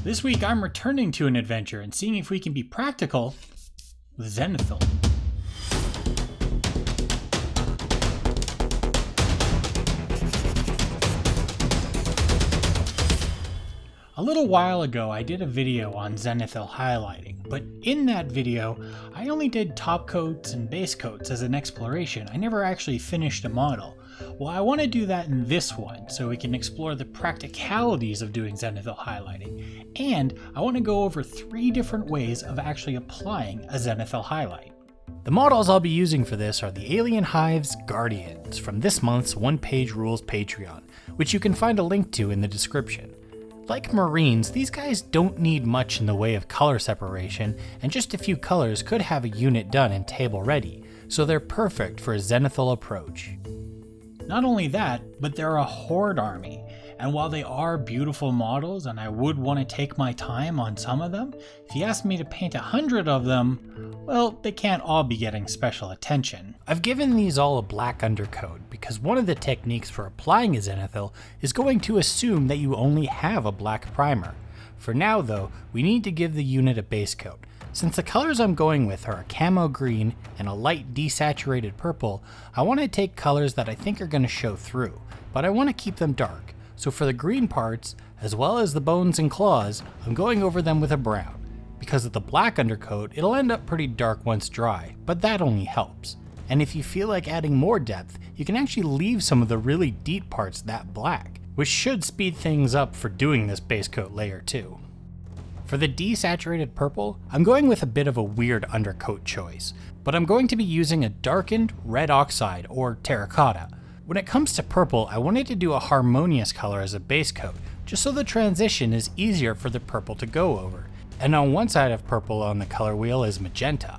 This week I'm returning to an adventure and seeing if we can be practical with Zenithal. A little while ago I did a video on Zenithal highlighting, but in that video I only did top coats and base coats as an exploration. I never actually finished a model. Well, I want to do that in this one so we can explore the practicalities of doing Zenithal highlighting, and I want to go over 3 different ways of actually applying a Zenithal highlight. The models I'll be using for this are the Alien Hive's Guardians from this month's One Page Rules Patreon, which you can find a link to in the description. Like Marines, these guys don't need much in the way of color separation, and just a few colors could have a unit done and table ready, so they're perfect for a Zenithal approach. Not only that, but they're a horde army, and while they are beautiful models and I would want to take my time on some of them, if you asked me to paint 100 of them, well, they can't all be getting special attention. I've given these all a black undercoat because one of the techniques for applying a Zenithal is going to assume that you only have a black primer. For now though, we need to give the unit a base coat. Since the colors I'm going with are a camo green and a light desaturated purple, I want to take colors that I think are going to show through, but I want to keep them dark. So for the green parts, as well as the bones and claws, I'm going over them with a brown. Because of the black undercoat, it'll end up pretty dark once dry, but that only helps. And if you feel like adding more depth, you can actually leave some of the really deep parts that black, which should speed things up for doing this base coat layer too. For the desaturated purple, I'm going with a bit of a weird undercoat choice, but I'm going to be using a darkened red oxide or terracotta. When it comes to purple, I wanted to do a harmonious color as a base coat, just so the transition is easier for the purple to go over. And on one side of purple on the color wheel is magenta.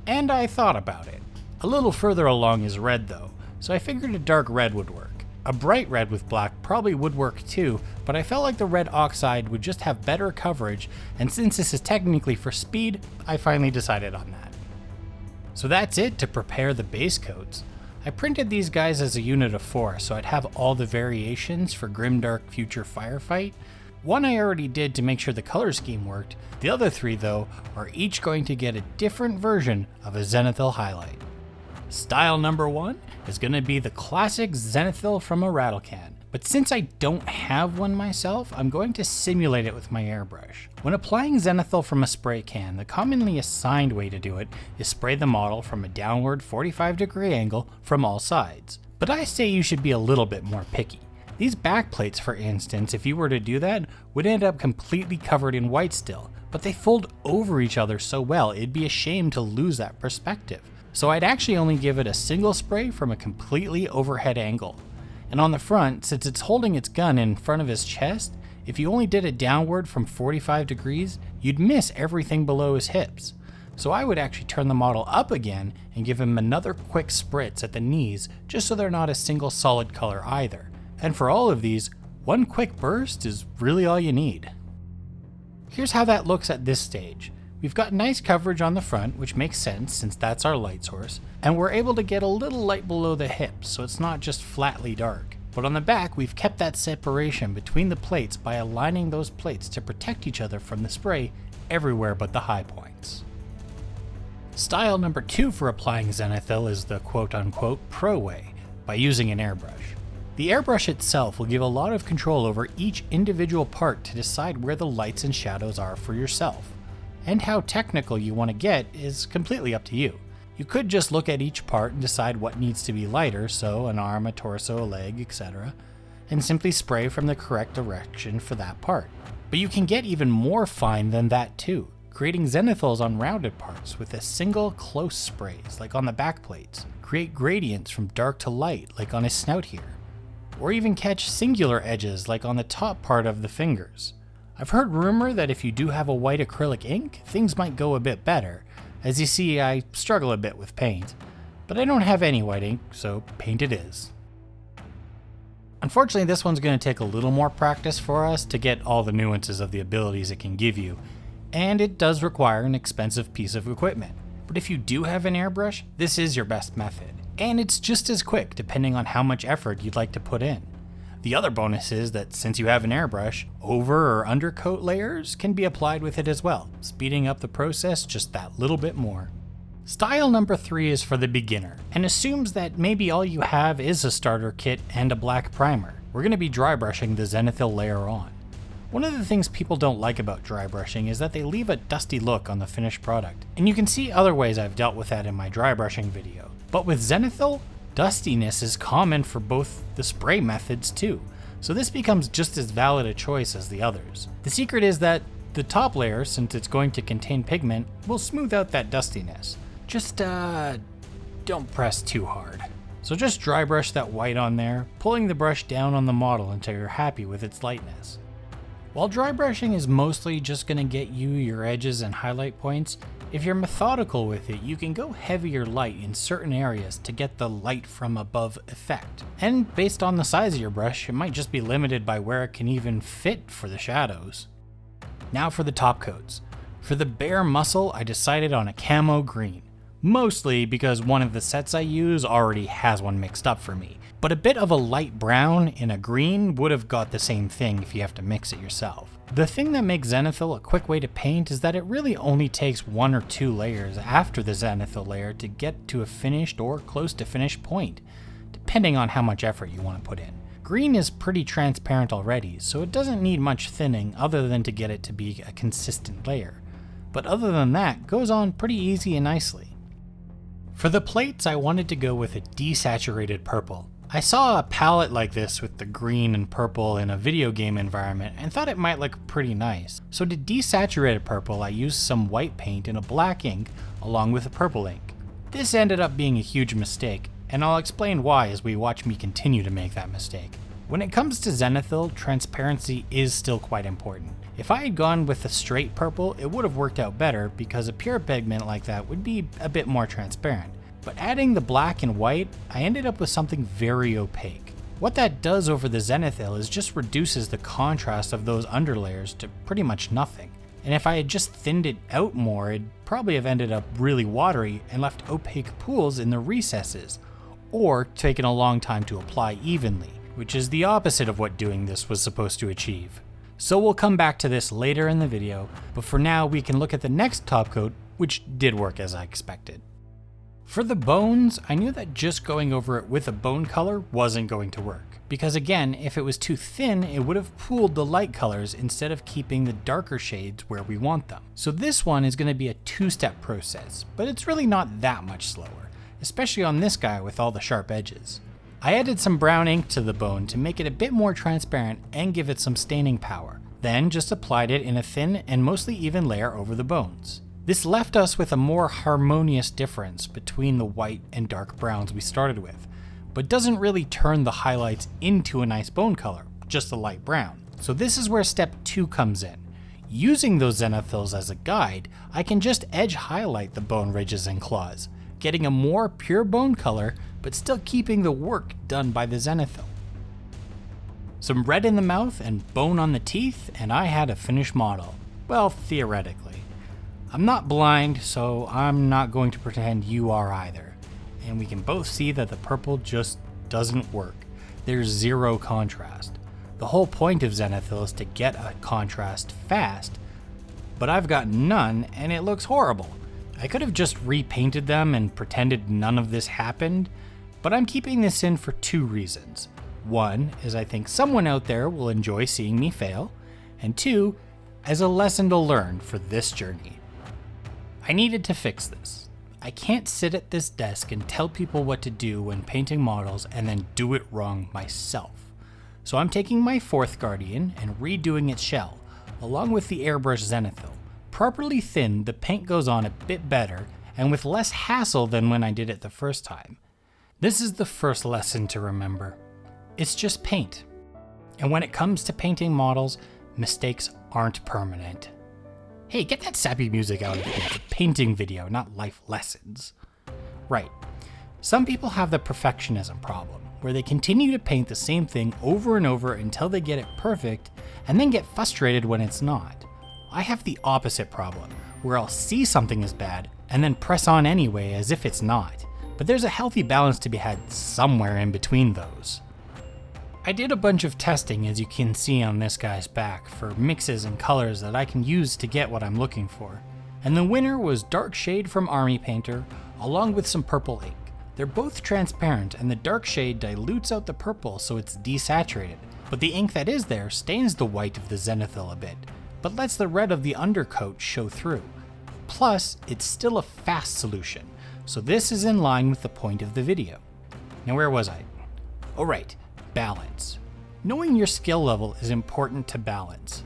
And I thought about it. A little further along is red though, so I figured a dark red would work. A bright red with black probably would work too, but I felt like the red oxide would just have better coverage, and since this is technically for speed, I finally decided on that. So that's it to prepare the base coats. I printed these guys as a unit of 4, so I'd have all the variations for Grimdark Future Firefight. One I already did to make sure the color scheme worked. The other 3 though are each going to get a different version of a Zenithal highlight. Style number 1 is going to be the classic Zenithal from a rattle can, but since I don't have one myself, I'm going to simulate it with my airbrush. When applying Zenithal from a spray can, the commonly assigned way to do it is spray the model from a downward 45-degree angle from all sides. But I say you should be a little bit more picky. These back plates, for instance, if you were to do that, would end up completely covered in white still, but they fold over each other so well it'd be a shame to lose that perspective. So I'd actually only give it a single spray from a completely overhead angle. And on the front, since it's holding its gun in front of his chest, if you only did it downward from 45 degrees, you'd miss everything below his hips. So I would actually turn the model up again and give him another quick spritz at the knees just so they're not a single solid color either. And for all of these, one quick burst is really all you need. Here's how that looks at this stage. We've got nice coverage on the front, which makes sense since that's our light source, and we're able to get a little light below the hips so it's not just flatly dark. But on the back, we've kept that separation between the plates by aligning those plates to protect each other from the spray everywhere but the high points. Style number 2 for applying Zenithal is the quote-unquote pro way, by using an airbrush. The airbrush itself will give a lot of control over each individual part to decide where the lights and shadows are for yourself. And how technical you want to get is completely up to you. You could just look at each part and decide what needs to be lighter, so an arm, a torso, a leg, etc., and simply spray from the correct direction for that part. But you can get even more fine than that too, creating Zenithals on rounded parts with a single close sprays like on the back plates, create gradients from dark to light like on his snout here, or even catch singular edges like on the top part of the fingers. I've heard rumor that if you do have a white acrylic ink, things might go a bit better. As you see, I struggle a bit with paint, but I don't have any white ink, so paint it is. Unfortunately, this one's going to take a little more practice for us to get all the nuances of the abilities it can give you, and it does require an expensive piece of equipment. But if you do have an airbrush, this is your best method, and it's just as quick depending on how much effort you'd like to put in. The other bonus is that since you have an airbrush, over or undercoat layers can be applied with it as well, speeding up the process just that little bit more. Style number 3 is for the beginner, and assumes that maybe all you have is a starter kit and a black primer. We're going to be dry brushing the Zenithal layer on. One of the things people don't like about dry brushing is that they leave a dusty look on the finished product, and you can see other ways I've dealt with that in my dry brushing video. But with Zenithal, dustiness is common for both the spray methods too, so this becomes just as valid a choice as the others. The secret is that the top layer, since it's going to contain pigment, will smooth out that dustiness. Just don't press too hard. So just dry brush that white on there, pulling the brush down on the model until you're happy with its lightness. While dry brushing is mostly just going to get you your edges and highlight points, if you're methodical with it, you can go heavier light in certain areas to get the light from above effect. And based on the size of your brush, it might just be limited by where it can even fit for the shadows. Now for the top coats. For the bare muscle, I decided on a camo green. Mostly because one of the sets I use already has one mixed up for me. But a bit of a light brown in a green would have got the same thing if you have to mix it yourself. The thing that makes Zenithal a quick way to paint is that it really only takes 1 or 2 layers after the Zenithal layer to get to a finished or close to finished point, depending on how much effort you want to put in. Green is pretty transparent already, so it doesn't need much thinning other than to get it to be a consistent layer. But other than that, it goes on pretty easy and nicely. For the plates, I wanted to go with a desaturated purple. I saw a palette like this with the green and purple in a video game environment and thought it might look pretty nice. So to desaturate a purple, I used some white paint and a black ink along with a purple ink. This ended up being a huge mistake, and I'll explain why as we watch me continue to make that mistake. When it comes to Zenithal, transparency is still quite important. If I had gone with a straight purple, it would have worked out better because a pure pigment like that would be a bit more transparent. But adding the black and white, I ended up with something very opaque. What that does over the Zenithal is just reduces the contrast of those underlayers to pretty much nothing. And if I had just thinned it out more, it'd probably have ended up really watery and left opaque pools in the recesses, or taken a long time to apply evenly, which is the opposite of what doing this was supposed to achieve. So we'll come back to this later in the video, but for now we can look at the next top coat, which did work as I expected. For the bones, I knew that just going over it with a bone color wasn't going to work, because again, if it was too thin, it would have pooled the light colors instead of keeping the darker shades where we want them. So this one is going to be a 2-step process, but it's really not that much slower, especially on this guy with all the sharp edges. I added some brown ink to the bone to make it a bit more transparent and give it some staining power, then just applied it in a thin and mostly even layer over the bones. This left us with a more harmonious difference between the white and dark browns we started with, but doesn't really turn the highlights into a nice bone color, just a light brown. So this is where step 2 comes in. Using those Zenithals as a guide, I can just edge highlight the bone ridges and claws, getting a more pure bone color, but still keeping the work done by the Zenithal. Some red in the mouth and bone on the teeth, and I had a finished model. Well, theoretically. I'm not blind, so I'm not going to pretend you are either. And we can both see that the purple just doesn't work. There's zero contrast. The whole point of Zenithal is to get a contrast fast, but I've got none and it looks horrible. I could have just repainted them and pretended none of this happened, but I'm keeping this in for 2 reasons. 1 is I think someone out there will enjoy seeing me fail, and 2, as a lesson to learn for this journey. I needed to fix this. I can't sit at this desk and tell people what to do when painting models and then do it wrong myself. So I'm taking my 4th Guardian and redoing its shell, along with the Airbrush Zenithal. Properly thinned, the paint goes on a bit better and with less hassle than when I did it the first time. This is the first lesson to remember. It's just paint. And when it comes to painting models, mistakes aren't permanent. Hey, get that sappy music out of here. It's a painting video, not life lessons. Right. Some people have the perfectionism problem, where they continue to paint the same thing over and over until they get it perfect, and then get frustrated when it's not. I have the opposite problem, where I'll see something is bad, and then press on anyway as if it's not. But there's a healthy balance to be had somewhere in between those. I did a bunch of testing, as you can see on this guy's back, for mixes and colors that I can use to get what I'm looking for. And the winner was Dark Shade from Army Painter, along with some purple ink. They're both transparent, and the dark shade dilutes out the purple so it's desaturated, but the ink that is there stains the white of the Zenithal a bit, but lets the red of the undercoat show through. Plus, it's still a fast solution, so this is in line with the point of the video. Now where was I? Oh right, balance. Knowing your skill level is important to balance.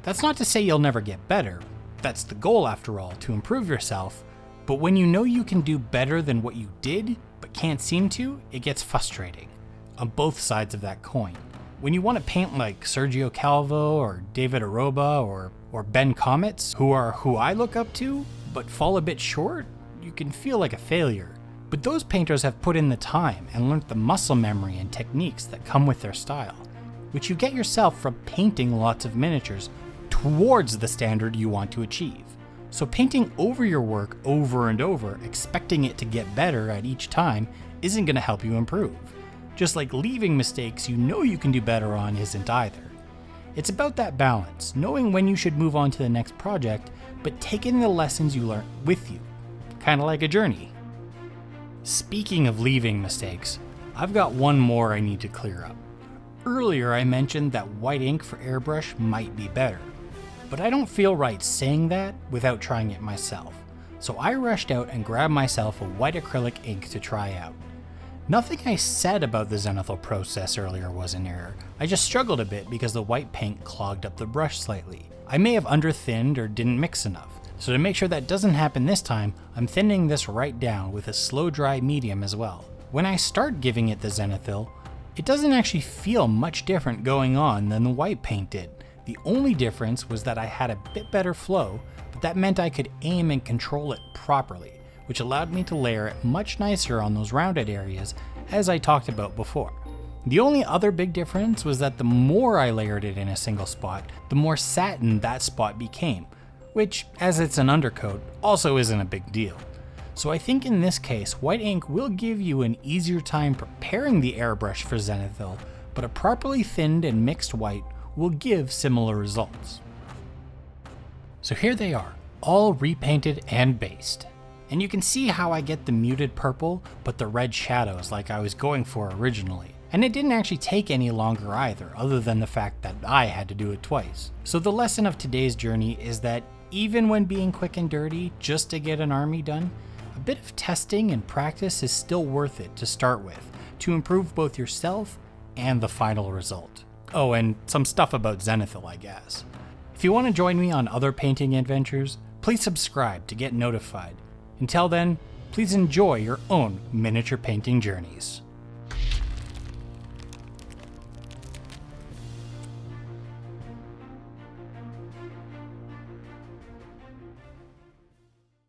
That's not to say you'll never get better, that's the goal after all, to improve yourself, but when you know you can do better than what you did, but can't seem to, it gets frustrating. On both sides of that coin. When you want to paint like Sergio Calvo or David Aroba or Ben Comets, who I look up to, but fall a bit short, you can feel like a failure. But those painters have put in the time and learned the muscle memory and techniques that come with their style, which you get yourself from painting lots of miniatures towards the standard you want to achieve. So painting over your work over and over, expecting it to get better at each time, isn't going to help you improve. Just like leaving mistakes you know you can do better on isn't either. It's about that balance, knowing when you should move on to the next project, but taking the lessons you learn with you. Kinda like a journey. Speaking of leaving mistakes, I've got one more I need to clear up. Earlier I mentioned that white ink for Airbrush might be better, but I don't feel right saying that without trying it myself, so I rushed out and grabbed myself a white acrylic ink to try out. Nothing I said about the Zenithal process earlier was an error, I just struggled a bit because the white paint clogged up the brush slightly. I may have under-thinned or didn't mix enough, so to make sure that doesn't happen this time, I'm thinning this right down with a slow dry medium as well. When I start giving it the Zenithal, it doesn't actually feel much different going on than the white paint did. The only difference was that I had a bit better flow, but that meant I could aim and control it properly, which allowed me to layer it much nicer on those rounded areas, as I talked about before. The only other big difference was that the more I layered it in a single spot, the more satin that spot became, which, as it's an undercoat, also isn't a big deal. So I think in this case, white ink will give you an easier time preparing the airbrush for Zenithal, but a properly thinned and mixed white will give similar results. So here they are, all repainted and based. And you can see how I get the muted purple, but the red shadows like I was going for originally. And it didn't actually take any longer either, other than the fact that I had to do it twice. So the lesson of today's journey is that even when being quick and dirty just to get an army done, a bit of testing and practice is still worth it to start with, to improve both yourself and the final result. Oh, and some stuff about Zenithal, I guess. If you want to join me on other painting adventures, please subscribe to get notified. Until then, please enjoy your own miniature painting journeys.